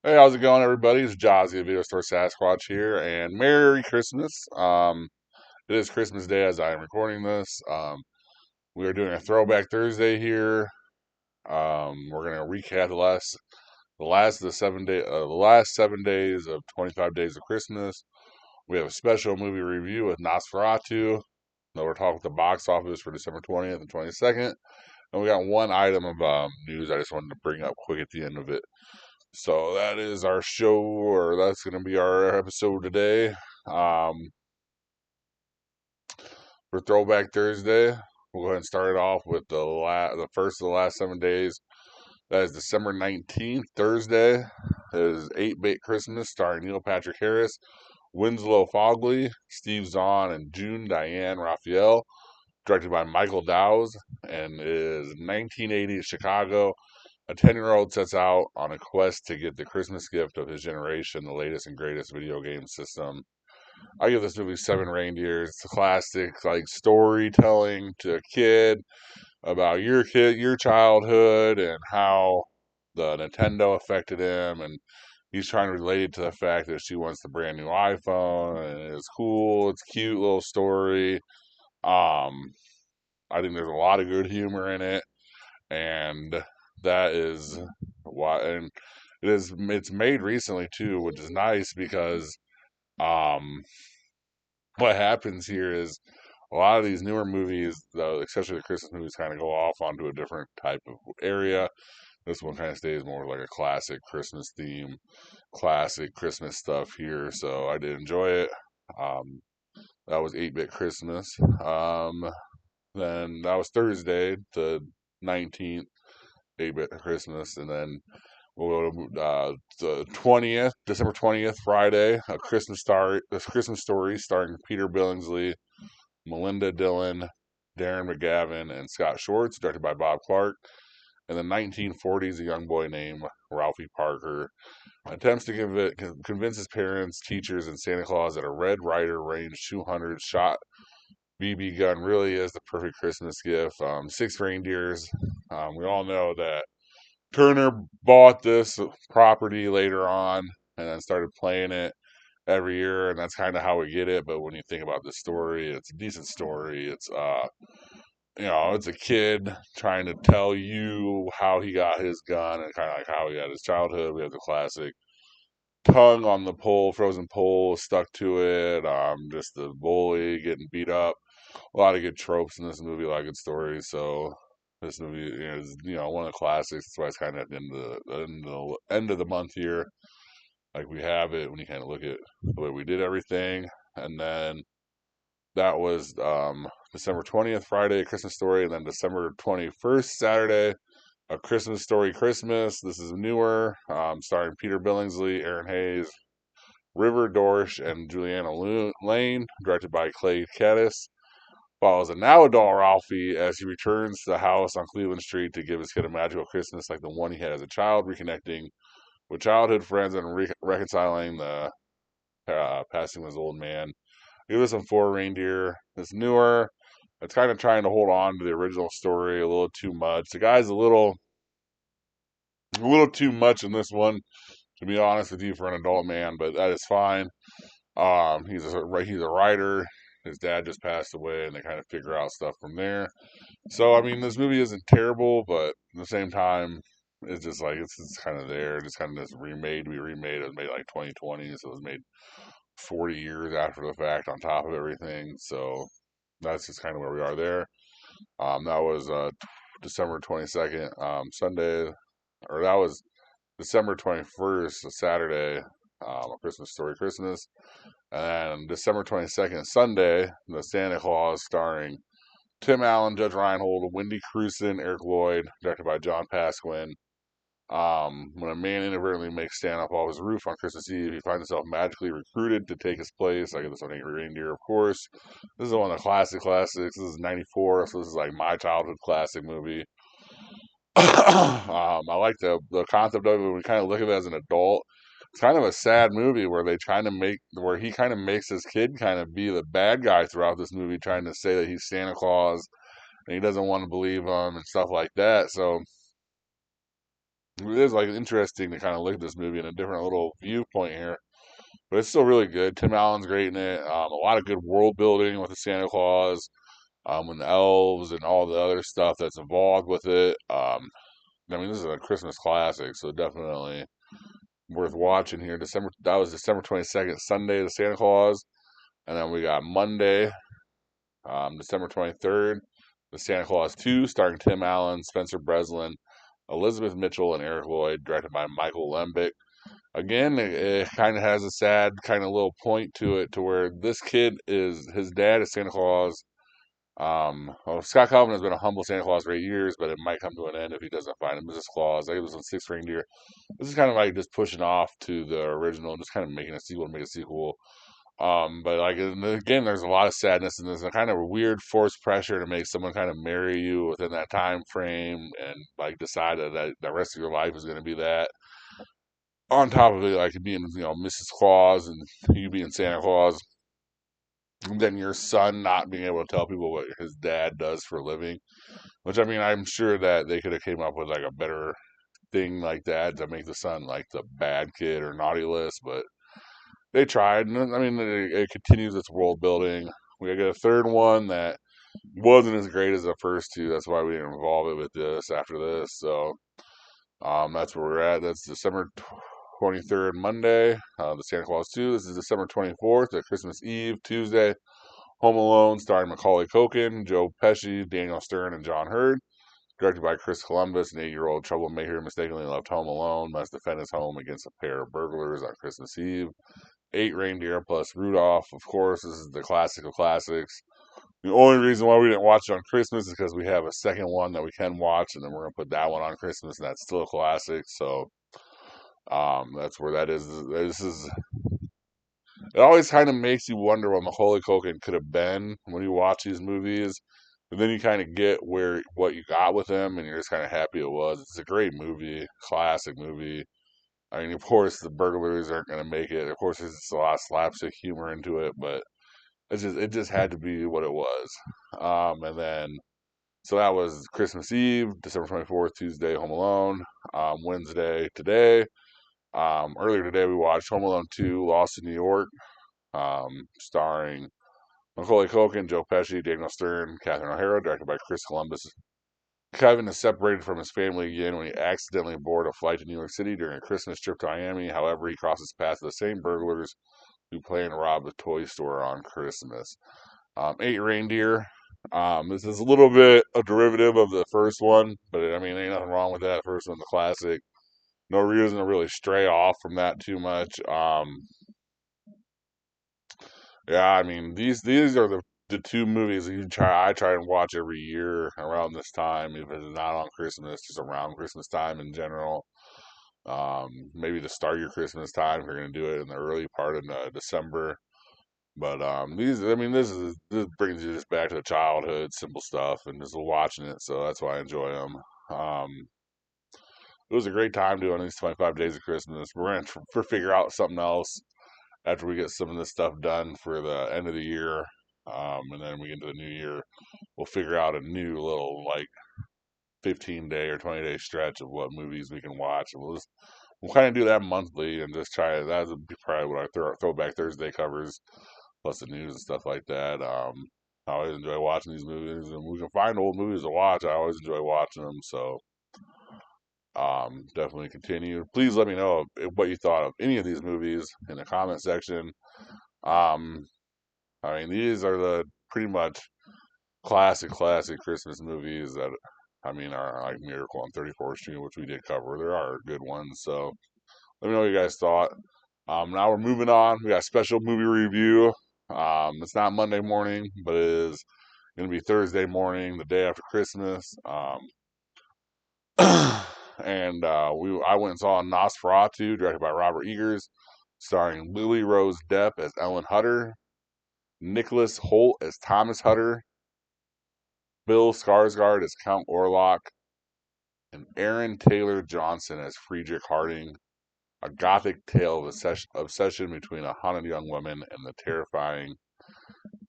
Hey, how's it going, everybody? It's Jazzy, the Video Store Sasquatch here, and Merry Christmas. It is Christmas Day as I am recording this. We are doing a Throwback Thursday here. We're gonna recap the last 7 days of 25 days of Christmas. We have a special movie review with Nosferatu. That we're talking with the box office for December 20th and 22nd, and we got one item of news I just wanted to bring up quick at the end of it. So that is our show, or that's going to be our episode today. Um, for Throwback Thursday, we'll go ahead and start it off with the first of the last 7 days. That is December 19th, Thursday. It is 8-Bit Christmas, starring Neil Patrick Harris, Winslow Fogley, Steve Zahn, and June Diane Raphael. Directed by Michael Dowse, and it is 1980 Chicago. A 10-year-old sets out on a quest to get the Christmas gift of his generation, the latest and greatest video game system. I give this movie 7 reindeers. It's a classic, like storytelling to a kid about your childhood, and how the Nintendo affected him, and he's trying to relate it to the fact that she wants the brand new iPhone, and it's cool, it's cute little story. Um, I think there's a lot of good humor in it, and that is why. And it's made recently too, which is nice because um, what happens here is a lot of these newer movies, though, especially the Christmas movies, kind of go off onto a different type of area. This one kind of stays more like a classic Christmas theme, classic Christmas stuff here. So I did enjoy it. Um, that was 8-Bit Christmas. Then that was Thursday, the 19th, 8-Bit Christmas, and then we'll go to the 20th, December 20th, Friday, a Christmas story starring Peter Billingsley, Melinda Dillon, Darren McGavin, and Scott Schwartz, directed by Bob Clark. In the 1940s, a young boy named Ralphie Parker attempts to convince his parents, teachers, and Santa Claus that a Red Ryder range 200 shot BB gun really is the perfect Christmas gift. 6 reindeers. We all know that Turner bought this property later on and then started playing it every year, and that's kind of how we get it. But when you think about the story, it's a decent story. It's a kid trying to tell you how he got his gun and kind of like how he got his childhood. We have the classic tongue on the pole, frozen pole stuck to it. Just the bully getting beat up. A lot of good tropes in this movie, a lot of good stories. So this movie is, one of the classics. That's why it's kind of at the end of the month here. Like we have it when you kind of look at the way we did everything, and then that was December 20th, Friday, A Christmas Story, and then December 21st, Saturday, A Christmas Story Christmas. This is newer, starring Peter Billingsley, Aaron Hayes, River Dorsch, and Juliana Lane, directed by Clay Caddis. Follows a now adult Ralphie as he returns to the house on Cleveland Street to give his kid a magical Christmas like the one he had as a child, reconnecting with childhood friends and reconciling the passing of his old man. Give us some 4 reindeer. It's newer. It's kind of trying to hold on to the original story a little too much. The guy's a little too much in this one, to be honest with you, for an adult man, but that is fine. He's a writer. His dad just passed away, and they kind of figure out stuff from there. So I mean, this movie isn't terrible, but at the same time, it's just like it's kind of there. Just kind of just remade. We remade it. It was made like 2020, so it was made 40 years after the fact on top of everything. So that's just kind of where we are there. That was December 22nd, Sunday, or that was December 21st, Saturday, A Christmas Story Christmas. And December 22nd, Sunday, The Santa Claus, starring Tim Allen, Judge Reinhold, Wendy Crewson, Eric Lloyd, directed by John Pasquin. When a man inadvertently makes Santa fall off his roof on Christmas Eve, he finds himself magically recruited to take his place. I get this on Eight Reindeer, of course. This is one of the classics. This is '94, so this is like my childhood classic movie. I like the concept of it when we kind of look at it as an adult. It's kind of a sad movie where he kind of makes his kid kind of be the bad guy throughout this movie, trying to say that he's Santa Claus and he doesn't want to believe him and stuff like that. So it is like interesting to kind of look at this movie in a different little viewpoint here. But it's still really good. Tim Allen's great in it. A lot of good world building with the Santa Claus, and the elves and all the other stuff that's involved with it. I mean, this is a Christmas classic, so definitely worth watching here. That was December 22nd, Sunday, the Santa Claus, and then we got Monday, December 23rd, the Santa Claus 2, starring Tim Allen, Spencer Breslin, Elizabeth Mitchell, and Eric Lloyd, directed by Michael Lembeck. Again, it kind of has a sad kind of little point to it, to where this kid is his dad is Santa Claus. Well, Scott Calvin has been a humble Santa Claus for 8 years, but it might come to an end if he doesn't find a Mrs. Claus. Like it was on Six Reindeer. This is kind of like just pushing off to the original, just kind of making a sequel to make a sequel. But like again, there's a lot of sadness, and there's a kind of weird forced pressure to make someone kind of marry you within that time frame, and like decide that the rest of your life is going to be that. On top of it, like being Mrs. Claus and you being Santa Claus, and then your son not being able to tell people what his dad does for a living. Which I mean, I'm sure that they could have came up with like a better thing like that to make the son like the bad kid or naughty list, but they tried. And I mean, it continues its world building. We got a third one that wasn't as great as the first two. That's why we didn't involve it with this after this. So that's where we're at. That's December 23rd, Monday. The Santa Claus 2. This is December 24th, at Christmas Eve, Tuesday. Home Alone, starring Macaulay Culkin, Joe Pesci, Daniel Stern, and John Hurd. Directed by Chris Columbus, an 8-year-old troublemaker mistakenly left home alone must defend his home against a pair of burglars on Christmas Eve. 8 reindeer plus Rudolph. Of course, this is the classic of classics. The only reason why we didn't watch it on Christmas is because we have a second one that we can watch, and then we're gonna put that one on Christmas, and that's still a classic. So that's where that is. This is. It always kind of makes you wonder what Macaulay Culkin could have been when you watch these movies. And then you kind of get what you got with him, and you're just kind of happy it was. It's a great movie, classic movie. I mean, of course, the burglaries aren't going to make it. Of course, there's a lot of slapstick humor into it, but it just had to be what it was. And then so that was Christmas Eve, December 24th, Tuesday, Home Alone. Wednesday today. Earlier today we watched Home Alone 2, Lost in New York, starring Macaulay Culkin, Joe Pesci, Daniel Stern, Catherine O'Hara, directed by Chris Columbus. Kevin is separated from his family again when he accidentally board a flight to New York City during a Christmas trip to Miami. However, he crosses paths with the same burglars who plan to rob a toy store on Christmas. 8 reindeer. This is a little bit a derivative of the first one, but I mean, ain't nothing wrong with that. First one's a classic. No reason to really stray off from that too much. Yeah, I mean these are the two movies that I try and watch every year around this time, if it's not on Christmas, just around Christmas time in general. Maybe to start your Christmas time if you're gonna do it in the early part of December. But this brings you just back to the childhood, simple stuff, and just watching it. So that's why I enjoy them. It was a great time doing these 25 days of Christmas. We're gonna figure out something else after we get some of this stuff done for the end of the year, and then we get into the new year, we'll figure out a new little like 15-day or 20-day stretch of what movies we can watch, and we'll kind of do that monthly and just try. That would be probably what our Throwback Thursday covers, plus the news and stuff like that. I always enjoy watching these movies, and we can find old movies to watch. I always enjoy watching them, so definitely continue. Please let me know what you thought of any of these movies in the comment section. Um, I mean, these are the pretty much classic Christmas movies that, I mean, are like Miracle on 34th Street, which we did cover. There are good ones, so let me know what you guys thought. Now we're moving on. We got a special movie review. It's not Monday morning, but it is going to be Thursday morning, the day after Christmas. And I went and saw Nosferatu, directed by Robert Eggers, starring Lily Rose Depp as Ellen Hutter, Nicholas Hoult as Thomas Hutter, Bill Skarsgård as Count Orlok, and Aaron Taylor Johnson as Friedrich Harding. A gothic tale of obsession between a haunted young woman and the terrifying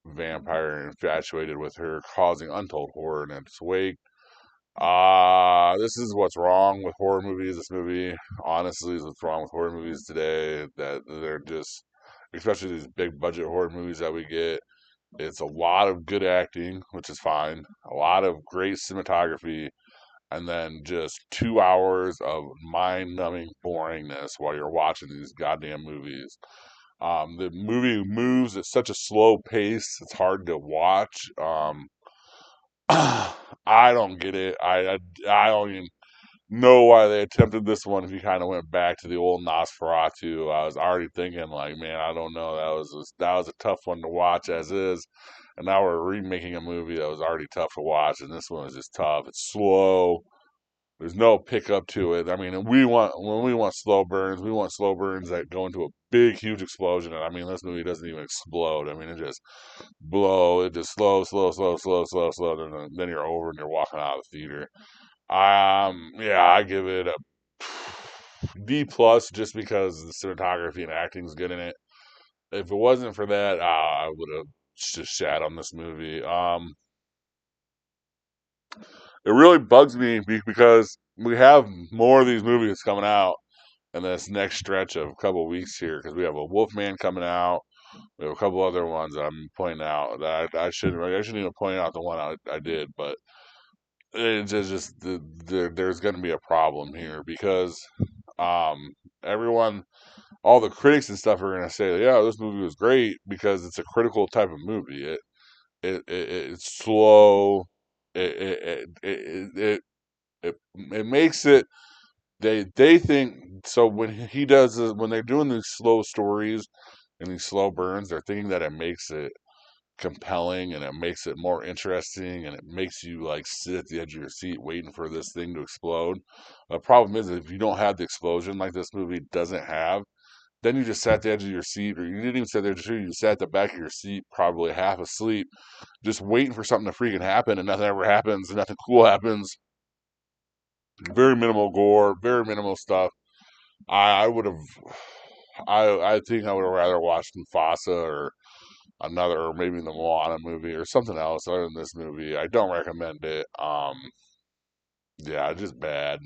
vampire infatuated with her, causing untold horror in its wake. This is what's wrong with horror movies. This movie, honestly, is what's wrong with horror movies today. That they're just, especially these big budget horror movies that we get. It's a lot of good acting, which is fine. A lot of great cinematography, and then just 2 hours of mind-numbing boringness while you're watching these goddamn movies. The movie moves at such a slow pace; it's hard to watch. I don't get it. I don't even know why they attempted this one. If you kind of went back to the old Nosferatu, I was already thinking like, man, I don't know. That was a tough one to watch as is, and now we're remaking a movie that was already tough to watch, and this one is just tough. It's slow. There's no pickup to it. I mean, when we want slow burns, we want slow burns that go into a big, huge explosion. And I mean, this movie doesn't even explode. I mean, it just it just slow, slow, slow, slow, slow, slow. Then you're over and you're walking out of the theater. Yeah, I give it a D plus just because the cinematography and acting is good in it. If it wasn't for that, I would have just shat on this movie. It really bugs me because we have more of these movies coming out in this next stretch of a couple of weeks here because we have a Wolfman coming out. We have a couple other ones that I'm pointing out that I shouldn't even point out the one I did, but there's going to be a problem here because um everyone, all the critics and stuff are going to say, yeah, this movie was great because it's a critical type of movie. It's slow. It makes it. They think so when he does this, when they're doing these slow stories and these slow burns, they're thinking that it makes it compelling and it makes it more interesting and it makes you like sit at the edge of your seat waiting for this thing to explode. The problem is if you don't have the explosion like this movie doesn't have, then you just sat at the edge of your seat, or you didn't even sit there, just you sat at the back of your seat, probably half asleep, just waiting for something to freaking happen, and nothing ever happens, and nothing cool happens. Very minimal gore, very minimal stuff. I would have, I think I would have rather watched Mufasa or another, or maybe the Moana movie or something else other than this movie. I don't recommend it. Yeah, it's just bad.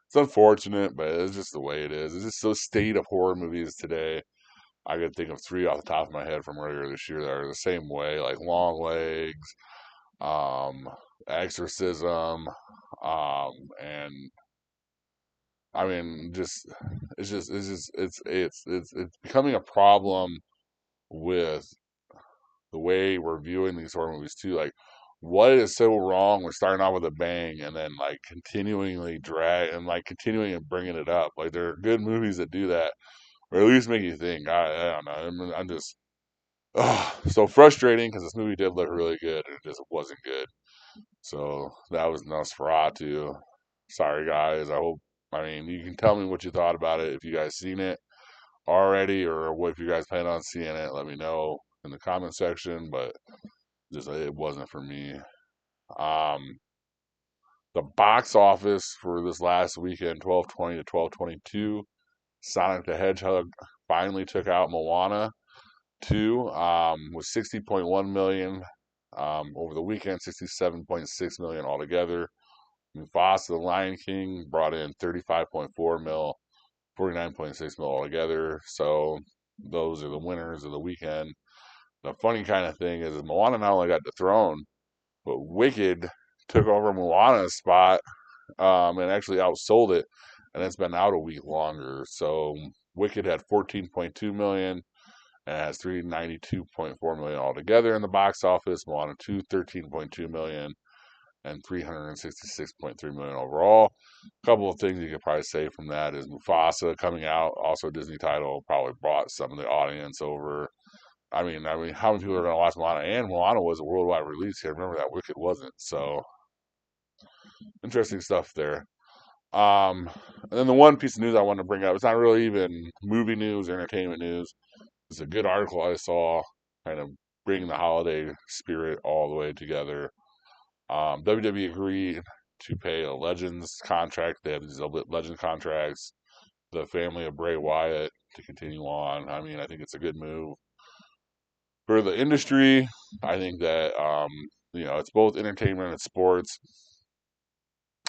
It's unfortunate, but it's just the way it is. It's just the state of horror movies today. I could think of three off the top of my head from earlier this year that are the same way, like Long Legs, um, Exorcism, and I mean, it's becoming a problem with the way we're viewing these horror movies too. Like, what is so wrong with starting out with a bang and then like continually drag and like continuing and bringing it up? Like, there are good movies that do that, or at least make you think. I don't know. I'm just so frustrating because this movie did look really good and it just wasn't good. So that was Nosferatu. Sorry, guys. I mean, you can tell me what you thought about it if you guys seen it already, or what if you guys plan on seeing it. Let me know in the comment section. But just it wasn't for me. Um, the box office for this last weekend, 12/20 to 12/22, Sonic the Hedgehog finally took out Moana 2 with 60.1 million. Over the weekend, 67.6 million altogether. Mufasa the Lion King brought in 35.4 mil, 49.6 mil altogether. So those are the winners of the weekend. The funny kind of thing is Moana not only got the throne, but Wicked took over Moana's spot and actually outsold it, and it's been out a week longer. So Wicked had 14.2 million and has 392.4 million altogether in the box office. Moana 2, 13.2 million and 366.3 million overall. A couple of things you could probably say from that is Mufasa coming out, also a Disney title, probably brought some of the audience over. I mean, how many people are going to watch Moana? And Moana was a worldwide release here. Remember that Wicked wasn't. So interesting stuff there. And then the one piece of news I wanted to bring up, it's not really even movie news or entertainment news. It's a good article I saw, kind of bringing the holiday spirit all the way together. WWE agreed to pay a Legends contract. They have these Legend contracts. The family of Bray Wyatt to continue on. I mean, I think it's a good move for the industry. I think that it's both entertainment and sports.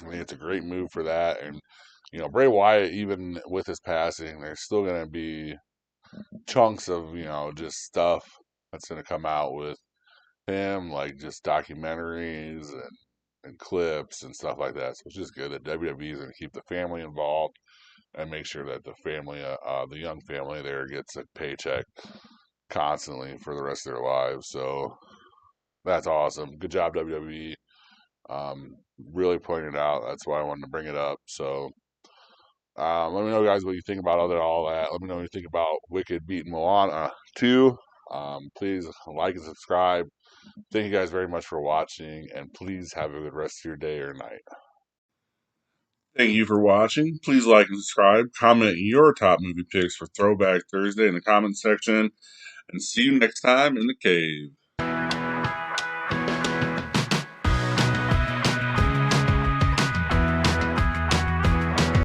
I think it's a great move for that. And Bray Wyatt, even with his passing, there's still going to be chunks of just stuff that's going to come out with him, like just documentaries and clips and stuff like that. So it's just good that WWE is going to keep the family involved and make sure that the family, the young family there, gets a paycheck constantly for the rest of their lives. So that's awesome. Good job, WWE. Really pointed it out. That's why I wanted to bring it up. So let me know, guys, what you think about all that. Let me know what you think about Wicked beating Moana too. Please like and subscribe. Thank you guys very much for watching, and please have a good rest of your day or night. Thank you for watching. Please like and subscribe. Comment your top movie picks for Throwback Thursday in the comment section, and see you next time in the cave.